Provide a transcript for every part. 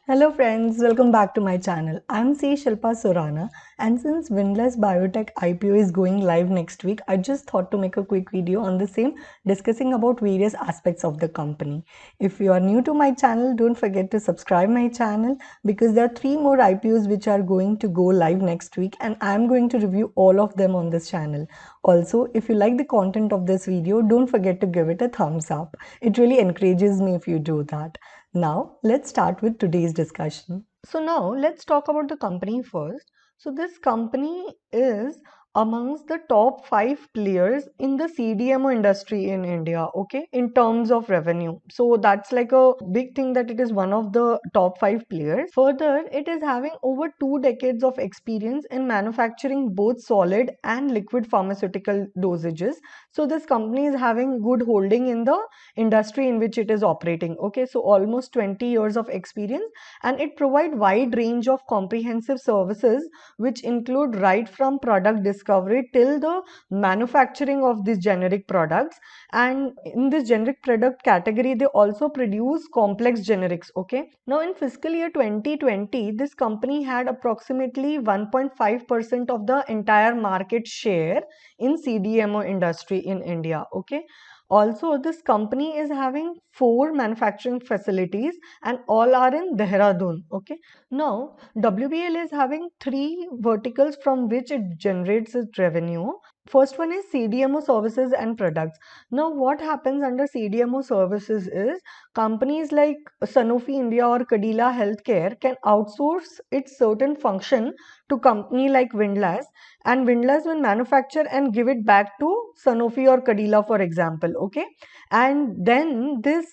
Hello friends, welcome back to my channel. I'm C. Shilpa Surana, and since Windless Biotech IPO is going live next week, I just thought to make a quick video on the same, discussing about various aspects of the company. If you are new to my channel, don't forget to subscribe my channel because there are 3 more IPOs which are going to go live next week and I'm going to review all of them on this channel. Also, if you like the content of this video, don't forget to give it a thumbs up. It really encourages me if you do that. Now, let's start with today's discussion. So now, let's talk about the company first. So this company is amongst the top 5 players in the CDMO industry in India, okay, in terms of revenue. So that's like a big thing that it is one of the top 5 players. Further, it is having over 2 decades of experience in manufacturing both solid and liquid pharmaceutical dosages. So this company is having good holding in the industry in which it is operating, okay, so almost 20 years of experience, and it provide wide range of comprehensive services which include right from product discovery till the manufacturing of these generic products. And in this generic product category, they also produce complex generics, okay. Now in fiscal year 2020, this company had approximately 1.5% of the entire market share in CDMO industry in India, okay. Also, this company is having 4 manufacturing facilities and all are in Dehradun. Okay. Now, WBL is having 3 verticals from which it generates its revenue. First one is CDMO services and products. Now, what happens under CDMO services is companies like Sanofi India or Cadila Healthcare can outsource its certain function to company like Windlass, and Windlass will manufacture and give it back to Sanofi or Cadila, for example, okay. And then this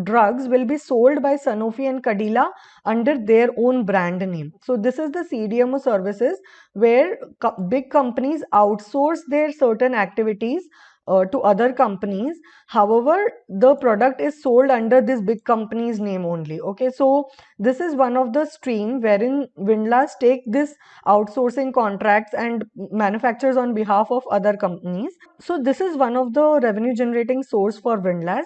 drugs will be sold by Sanofi and Cadila under their own brand name. So this is the CDMO services where big companies outsource their certain activities to other companies. However, the product is sold under this big company's name only, okay. So this is one of the stream wherein Windlass take this outsourcing contracts and manufactures on behalf of other companies. So this is one of the revenue generating source for Windlass.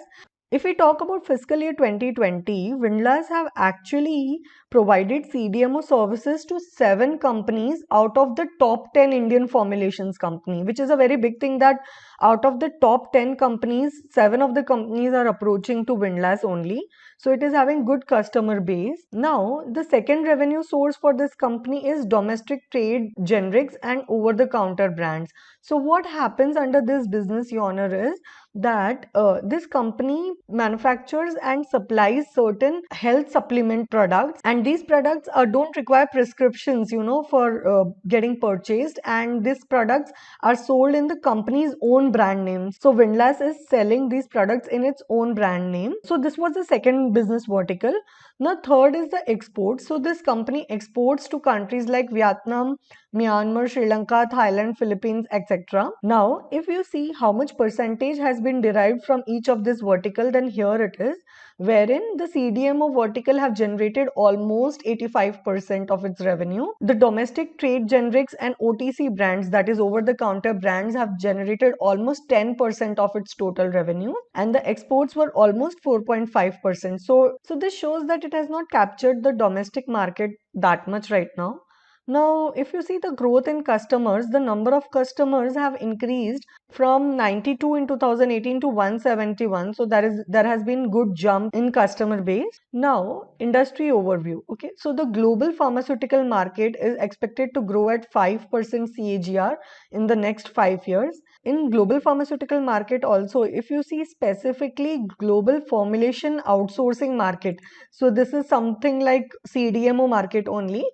If we talk about fiscal year 2020, Windlass have actually provided CDMO services to 7 companies out of the top 10 Indian formulations company, which is a very big thing that out of the top 10 companies, 7 of the companies are approaching to Windlass only. So it is having good customer base. Now, the second revenue source for this company is domestic trade generics and over-the-counter brands. So what happens under this business owner is that this company manufactures and supplies certain health supplement products, and these products don't require prescriptions, for getting purchased, and these products are sold in the company's own brand name. So Windlass is selling these products in its own brand name. So this was the second business vertical. Now third is the export. So this company exports to countries like Vietnam, Myanmar, Sri Lanka, Thailand, Philippines, etc. Now, if you see how much percentage has been derived from each of this vertical, then here it is, wherein the CDMO vertical have generated almost 85% of its revenue. The domestic trade generics and OTC brands, that is over the counter brands, have generated almost 10% of its total revenue, and the exports were almost 4.5%. So this shows that it has not captured the domestic market that much right now. Now, if you see the growth in customers, the number of customers have increased from 92 in 2018 to 171. So there has been good jump in customer base. Now, industry overview. Okay, so the global pharmaceutical market is expected to grow at 5% CAGR in the next 5 years. In global pharmaceutical market also, if you see specifically global formulation outsourcing market, so this is something like CDMO market only.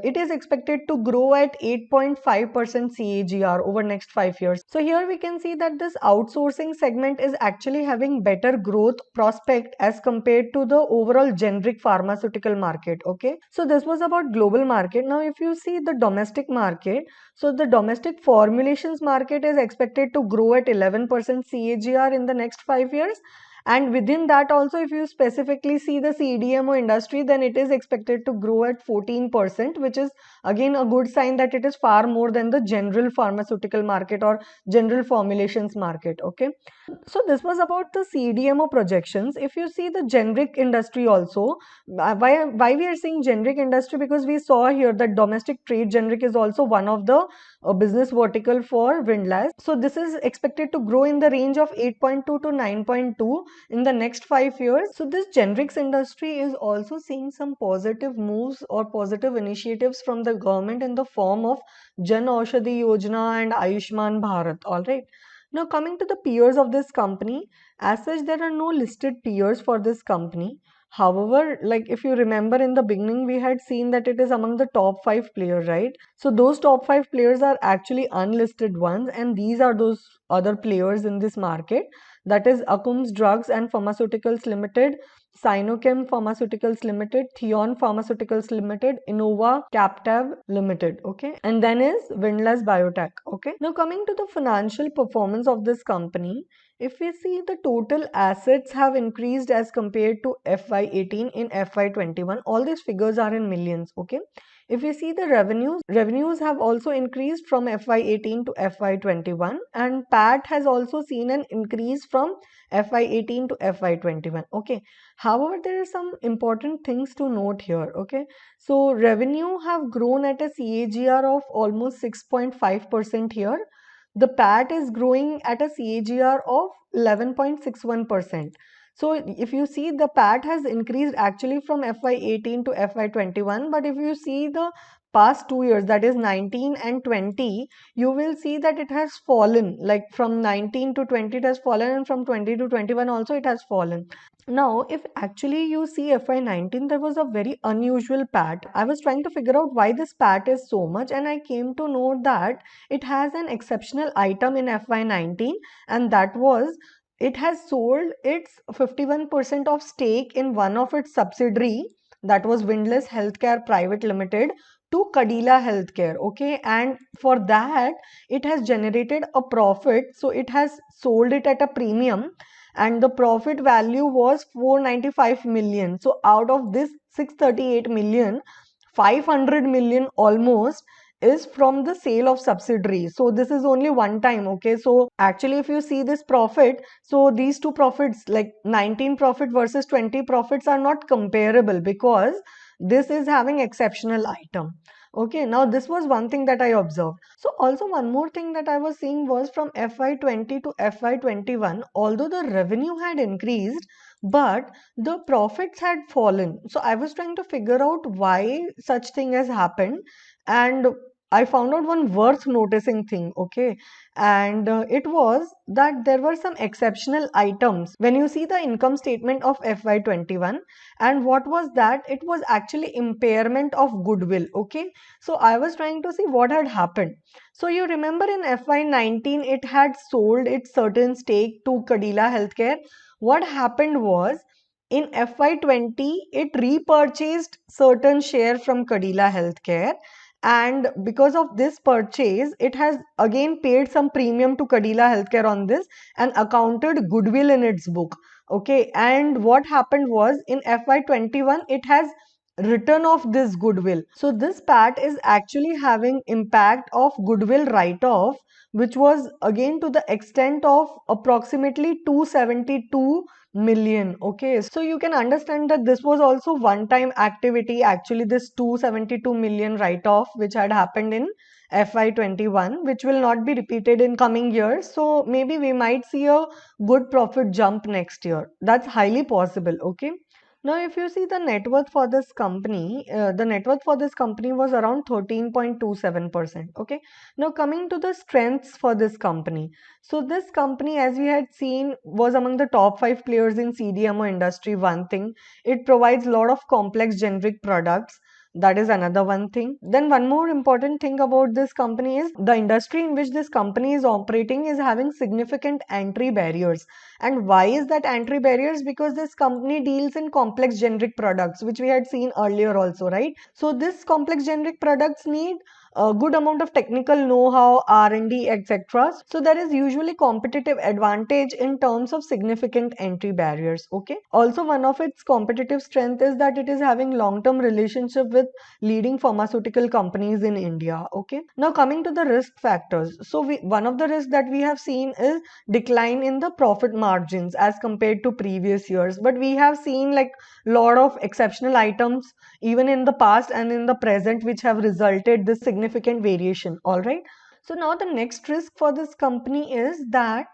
It is expected to grow at 8.5% CAGR over next 5 years. So here we can see that this outsourcing segment is actually having better growth prospect as compared to the overall generic pharmaceutical market. Okay, so this was about global market. Now if you see the domestic market, so the domestic formulations market is expected to grow at 11% CAGR in the next 5 years, And within that also, if you specifically see the CDMO industry, then it is expected to grow at 14%, which is again a good sign that it is far more than the general pharmaceutical market or general formulations market. Okay, so this was about the CDMO projections. If you see the generic industry also, why we are saying generic industry, because we saw here that domestic trade generic is also one of the business vertical for Windlass. So this is expected to grow in the range of 8.2 to 9.2 in the next 5 years. So this generics industry is also seeing some positive moves or positive initiatives from the government in the form of Jan Aushadhi Yojana and Ayushman Bharat. All right. Now coming to the peers of this company, as such there are no listed peers for this company. However, like if you remember in the beginning, we had seen that it is among the top 5 players, right? So those top 5 players are actually unlisted ones, and these are those other players in this market. That is Akums Drugs and Pharmaceuticals Limited, Sinochem Pharmaceuticals Limited, Theon Pharmaceuticals Limited, Innova Captive Limited, okay, and then is Windlass Biotech, okay. Now coming to the financial performance of this company, if we see the total assets have increased as compared to FY18 in FY21, all these figures are in millions, okay. If we see the revenues have also increased from FY18 to FY21, and PAT has also seen an increase from FY18 to FY21. Okay. However, there are some important things to note here. Okay. So revenue have grown at a CAGR of almost 6.5% here. The PAT is growing at a CAGR of 11.61%. So if you see, the PAT has increased actually from FY18 to FY21, but if you see the past 2 years, that is 19 and 20, you will see that it has fallen, like from 19 to 20 it has fallen, and from 20 to 21 also it has fallen. Now, if actually you see FY19, there was a very unusual PAT. I was trying to figure out why this PAT is so much, and I came to know that it has an exceptional item in FY19, and that was it has sold its 51% of stake in one of its subsidiary, that was Windlass Healthcare Private Limited, to Cadila Healthcare. Okay, and for that it has generated a profit, so it has sold it at a premium, and the profit value was 495 million. So out of this 638 million, 500 million almost is from the sale of subsidiaries. So this is only one time. Okay, so actually if you see this profit, so these two profits, like 19 profit versus 20 profits, are not comparable because this is having exceptional item. Okay, now this was one thing that I observed. So also one more thing that I was seeing was from FY20 to FY21, although the revenue had increased, but the profits had fallen. So I was trying to figure out why such thing has happened, and I found out one worth noticing thing, okay, and it was that there were some exceptional items when you see the income statement of FY21. And what was that? It was actually impairment of goodwill, okay. So I was trying to see what had happened. So you remember in FY19, it had sold its certain stake to Cadila Healthcare. What happened was, in FY20, it repurchased certain share from Cadila Healthcare, and because of this purchase, it has again paid some premium to Cadila Healthcare on this and accounted goodwill in its book. Okay, and what happened was in FY21, it has written off this goodwill. So this PAT is actually having impact of goodwill write-off, which was again to the extent of approximately 272 million. Okay, so you can understand that this was also one time activity, actually this 272 million write-off which had happened in FY21, which will not be repeated in coming years. So maybe we might see a good profit jump next year. That's highly possible. Okay, now if you see the net worth for this company, the net worth for this company was around 13.27%. Okay, now coming to the strengths for this company. So this company, as we had seen, was among the top 5 players in CDMO industry. One thing, it provides a lot of complex generic products. That is another one thing. Then one more important thing about this company is the industry in which this company is operating is having significant entry barriers. And why is that entry barriers? Because this company deals in complex generic products, which we had seen earlier also, right? So this complex generic products need a good amount of technical know-how, R&D, etc. So there is usually competitive advantage in terms of significant entry barriers. Okay. Also, one of its competitive strength is that it is having long-term relationship with leading pharmaceutical companies in India. Okay. Now coming to the risk factors. So one of the risks that we have seen is decline in the profit margins as compared to previous years. But we have seen like lot of exceptional items even in the past and in the present which have resulted this significant variation. All right. So now the next risk for this company is that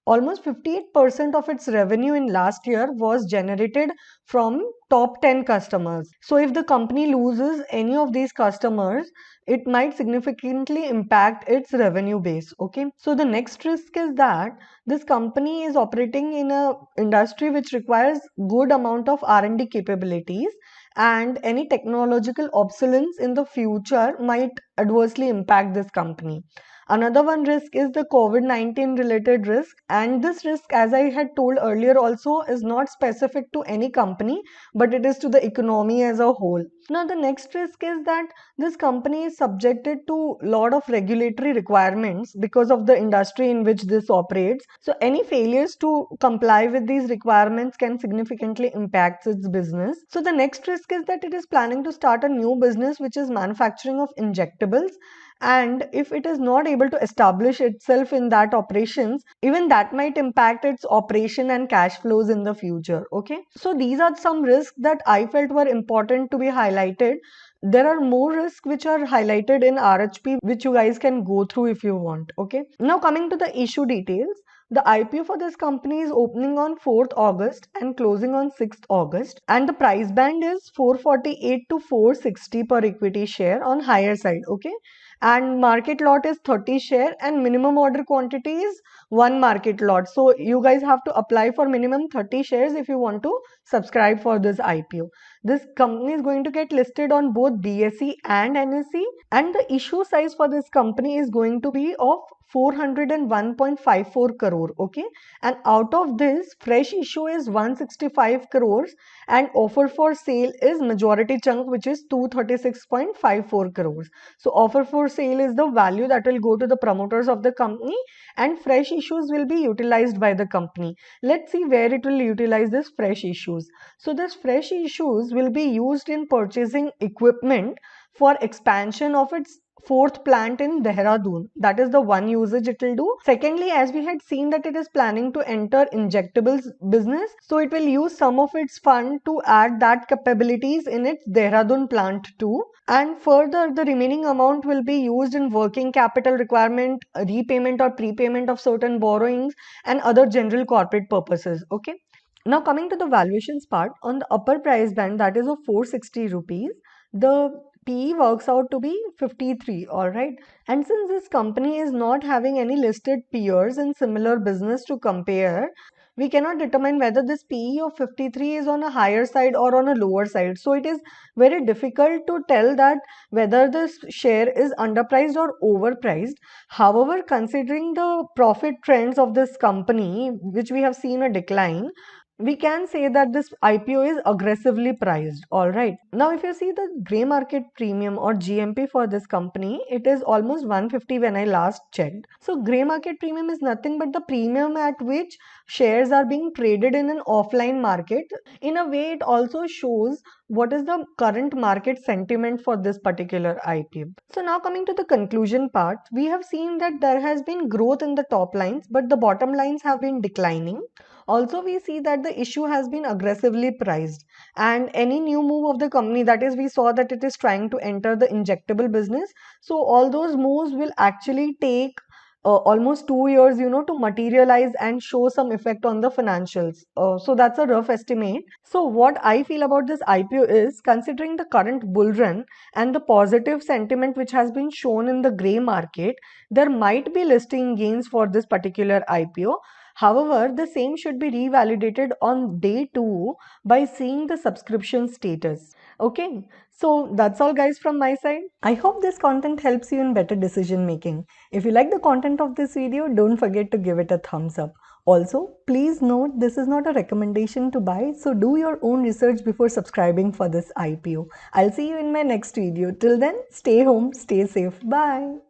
almost 58% of its revenue in last year was generated from top 10 customers. So if the company loses any of these customers, it might significantly impact its revenue base. Okay. So the next risk is that this company is operating in a industry which requires good amount of R&D capabilities, and any technological obsolescence in the future might adversely impact this company. Another one risk is the COVID-19 related risk, and this risk, as I had told earlier also, is not specific to any company, but it is to the economy as a whole. Now the next risk is that this company is subjected to lot of regulatory requirements because of the industry in which this operates. So any failures to comply with these requirements can significantly impact its business. So the next risk is that it is planning to start a new business which is manufacturing of injectables, and if it is not able to establish itself in that operations, even that might impact its operation and cash flows in the future. Okay, so these are some risks that I felt were important to be highlighted. There are more risks which are highlighted in RHP which you guys can go through if you want. Okay, now coming to the issue details. The IPO for this company is opening on 4th August and closing on 6th August, and the price band is 448 to 460 per equity share on higher side. Okay, and market lot is 30 share and minimum order quantity is 1 market lot. So you guys have to apply for minimum 30 shares if you want to subscribe for this IPO. This company is going to get listed on both BSE and NSE, and the issue size for this company is going to be of 401.54 crore. Okay, and out of this fresh issue is 165 crores and offer for sale is majority chunk which is 236.54 crores. So offer for sale is the value that will go to the promoters of the company, and fresh issues will be utilized by the company. Let's see where it will utilize this fresh issues. So this fresh issues will be used in purchasing equipment for expansion of its fourth plant in Dehradun. That is the one usage it will do. Secondly, as we had seen that it is planning to enter injectables business, so it will use some of its fund to add that capabilities in its Dehradun plant too. And further, the remaining amount will be used in working capital requirement, repayment or prepayment of certain borrowings, and other general corporate purposes. Okay. Now coming to the valuations part, on the upper price band that is of 460 rupees, the PE works out to be 53, alright. And since this company is not having any listed peers in similar business to compare, we cannot determine whether this PE of 53 is on a higher side or on a lower side. So it is very difficult to tell that whether this share is underpriced or overpriced. However, considering the profit trends of this company, which we have seen a decline, we can say that this IPO is aggressively priced. All right. Now, if you see the gray market premium or GMP for this company, it is almost 150 when I last checked. So, gray market premium is nothing but the premium at which shares are being traded in an offline market. In a way, it also shows what is the current market sentiment for this particular IPO. So, now coming to the conclusion part, we have seen that there has been growth in the top lines, but the bottom lines have been declining. Also, we see that the issue has been aggressively priced, and any new move of the company, that is, we saw that it is trying to enter the injectable business. So all those moves will actually take almost 2 years, to materialize and show some effect on the financials. So that's a rough estimate. So what I feel about this IPO is, considering the current bull run and the positive sentiment which has been shown in the gray market, there might be listing gains for this particular IPO. However, the same should be revalidated on day 2 by seeing the subscription status. Okay, so that's all guys from my side. I hope this content helps you in better decision making. If you like the content of this video, don't forget to give it a thumbs up. Also, please note this is not a recommendation to buy, so do your own research before subscribing for this IPO. I'll see you in my next video. Till then, stay home, stay safe. Bye.